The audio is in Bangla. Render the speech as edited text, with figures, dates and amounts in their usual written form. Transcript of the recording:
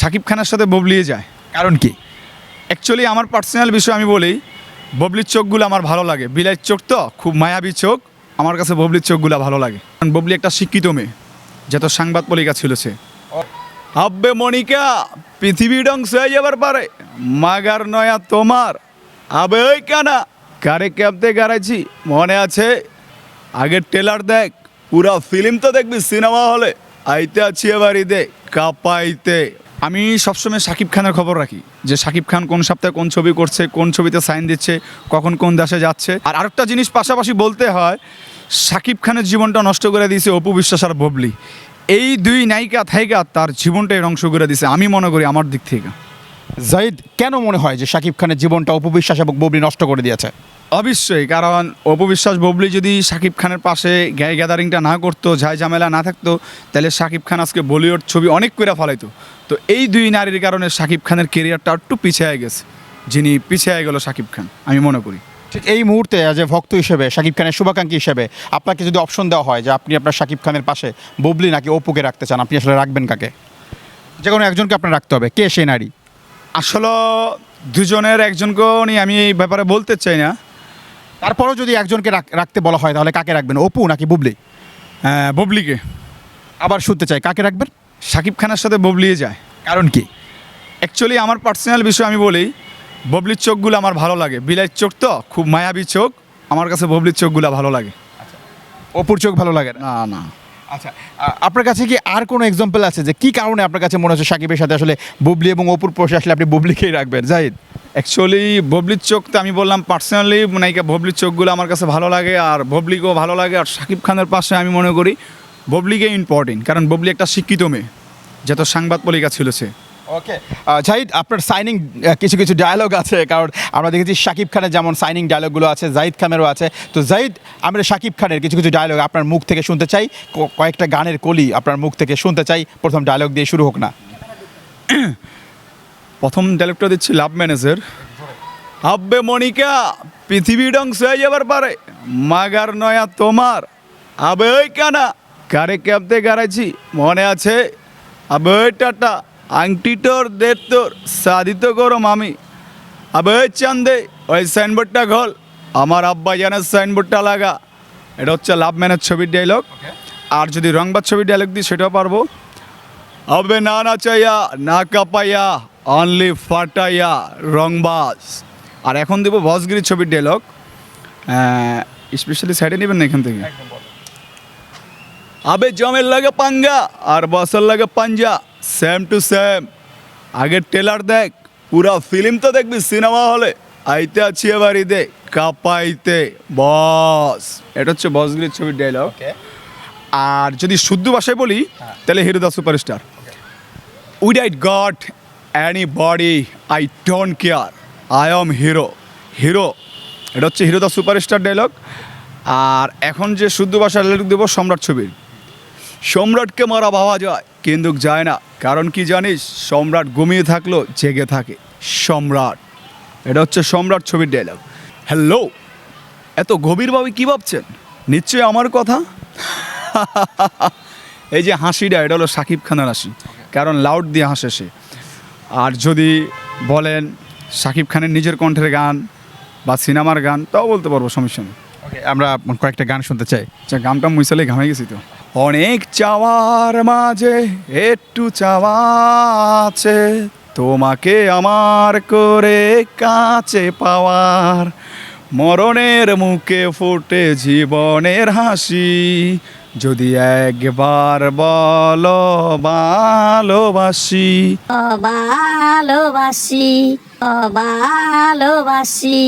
শাকিব খানের সাথে ববলিয়ে যায়। কারণ কি? অ্যাকচুয়ালি আমার পার্সোনাল বিষয় আমি বলি, ববলির চোখগুলো আমার ভালো লাগে। বিলাইয়ের চোখ তো খুব মায়াবী চোখ, আমার কাছে ববলির চোখগুলো ভালো লাগে। কারণ ববলি একটা শিক্ষিত মেয়ে, যত সাংবাদ পলিকা ছিল সে। আব্বে মনিকা, পৃথিবী ধ্বংস হয়ে যাবার পারে, মাগার নয়া তোমার আবে ওই কানা কারে ক্যাবতে গাড়াইছি মনে আছে? আগের ট্রেলার দেখ, পুরা ফিল্ম তো দেখবি সিনেমা হলে। আইতে আছি এবার ঈদে কাপাইতে। আমি সবসময় শাকিব খানের খবর রাখি যে শাকিব খান কোন সপ্তাহে কোন ছবি করছে, কোন ছবিতে সাইন দিচ্ছে, কখন কোন দেশে যাচ্ছে। আর আরেকটা জিনিস পাশাপাশি বলতে হয়, শাকিব খানের জীবনটা নষ্ট করে দিয়েছে অপু বিশ্বাস আর ববলি। এই দুই নায়িকা থাইকা তার জীবনটাই ধ্বংস করে দিয়েছে আমি মনে করি আমার দিক থেকে। জাহিদ, কেন মনে হয় যে শাকিব খানের জীবনটা অপু বিশ্বাস এবং ববলি নষ্ট করে দিয়েছে? অবশ্যই, কারণ অপু বিশ্বাস ববলি যদি শাকিব খানের পাশে গ্যায় গ্যাদারিংটা না করতো, ঝাই ঝামেলা না থাকতো, তাহলে শাকিব খান আজকে বলিউড ছবি অনেক করে ফলাইতো। তো এই দুই নারীর কারণে শাকিব খানের কেরিয়ারটা একটু পিছিয়ে গেছে, যিনি পিছিয়ে গেল শাকিব খান আমি মনে করি। ঠিক এই মুহূর্তে যে ভক্ত হিসেবে, শাকিব খানের শুভাকাঙ্ক্ষী হিসেবে আপনাকে যদি অপশন দেওয়া হয় যে আপনি আপনার শাকিব খানের পাশে ববলি নাকি অপুকে রাখতে চান, আপনি আসলে রাখবেন কাকে? যে কোনো একজনকে আপনার রাখতে হবে, কে সেই নারী? আসলে দুজনের একজনকেও নিয়ে আমি এই ব্যাপারে বলতে চাই না। তারপরও যদি একজনকে রাখতে বলা হয় তাহলে কাকে রাখবেন, অপু নাকি বুবলি? ববলিকে। আবার শুনতে চাই, কাকে রাখবেন? শাকিব খানের সাথে ববলিয়ে যায়। কারণ কি? অ্যাকচুয়ালি আমার পার্সোনাল বিষয় আমি বলি, ববলির চোখগুলো আমার ভালো লাগে। বিলাইয়ের চোখ তো খুব মায়াবী চোখ, আমার কাছে ববলির চোখগুলো ভালো লাগে। অপুর চোখ ভালো লাগে না? না না, আচ্ছা, আপনার কাছে কি আর কোনো এক্সাম্পল আছে যে কি কারণে আপনার কাছে মনে হচ্ছে শাকিবের সাথে আসলে বুবলি এবং অপুর পাশে আসলে আপনি বুবলিকেই রাখবেন? জাহিদ, অ্যাকচুয়ালি ববলির চোখ তো আমি বললাম পার্সোনালি নায়িকা ববলির চোখগুলো আমার কাছে ভালো লাগে, আর ববলিকেও ভালো লাগে। আর শাকিব খানের পাশে আমি মনে করি ববলিকে ইম্পর্টেন্ট, কারণ ববলি একটা শিক্ষিত মেয়ে, যত সাংবাদ পলিকা ছিল সে। ওকে, জাহিদ, আপনার সাইনিং কিছু কিছু ডায়লগ আছে, কারণ আমরা দেখেছি শাকিব খানের যেমন সাইনিং ডায়লগগুলো আছে, জাহিদ খানেরও আছে। তো জাহিদ, আমরা শাকিব খানের কিছু কিছু ডায়লগ আপনার মুখ থেকে শুনতে চাই, কয়েকটা গানের কলি আপনার মুখ থেকে শুনতে চাই। প্রথম ডায়লগ দিয়ে শুরু হোক না। প্রথম ডায়লগটা দিচ্ছি লাভ ম্যানেজার। আব্বে মনিকা, পৃথিবী ধ্বংস হয়ে যাবার পারে, মাগার নয়া তোমার আবে ওই কানা কারে ক্যাবতে গাড়াইছি মনে আছে? আবে ওই টাটা আংটি তোর দের তোর সাদিত করো মামি। আবে ওই চান্দে ওই সাইনবোর্ডটা ঘল, আমার আব্বা জানের সাইনবোর্ডটা লাগা। এটা হচ্ছে লাভ ম্যানের ছবির ডায়লগ। আর যদি রংবাদ ছবির ডায়লগ দিই সেটাও পারবো। আবে না নাচাইয়া না কাপাইয়া অনলি ফাটাইয়া রংবাজ। আর এখন দেবো বসগিরির ছবির ডায়লগ, স্পেশালি সাইডে নেবেন না এখান থেকে। আবে জমের লাগে পাঙ্গা আর বসের লাগে পাঞ্জা, সেম টু সেম। আগের ট্রেলার দেখ, পুরা ফিল্ম তো দেখবি সিনেমা হলে। আইতে আছি এবার ঈদে কাপাইতে বস। এটা হচ্ছে বসগিরির ছবির ডায়লগ। আর যদি শুদ্ধ ভাষায় বলি তাহলে hero the superstar. Without god anybody I don't care, I am hero. Hero, এটা হচ্ছে হিরো দ্য সুপারস্টার ডায়লগ। আর এখন যে শুদ্ধ ভাষার ডায়লগ দেবো সম্রাট ছবির। সম্রাটকে মারা ভাবা যায় কিন্তু যায় না, কারণ কি জানিস? সম্রাট ঘুমিয়ে থাকলো জেগে থাকে সম্রাট। এটা হচ্ছে সম্রাট ছবির ডায়লগ। হ্যালো, এত গভীরভাবে কী ভাবছেন? নিশ্চয়ই আমার কথা। এই যে হাসিটা, এটা হলো শাকিব খানের হাসি, কারণ লাউড দিয়ে হাসে সে। আর যদি বলেন শাকিব খানের নিজের কণ্ঠের গান বা সিনেমার গান, তাও বলতে পারবো, সমস্যা নেই। ওকে, আমরা কয়েকটা গান শুনতে চাই। আচ্ছা, গানটা মুইসালে ঘামে গেছি তো। অনেক চাওয়ার মাঝে একটু চাওয়া আছে, তোমাকে আমার করে কাছে পাওয়ার। মরণের মুখে ফোটে জীবনের হাসি, যদি একবার বলো ভালোবাসি। ভালোবাসি ভালোবাসি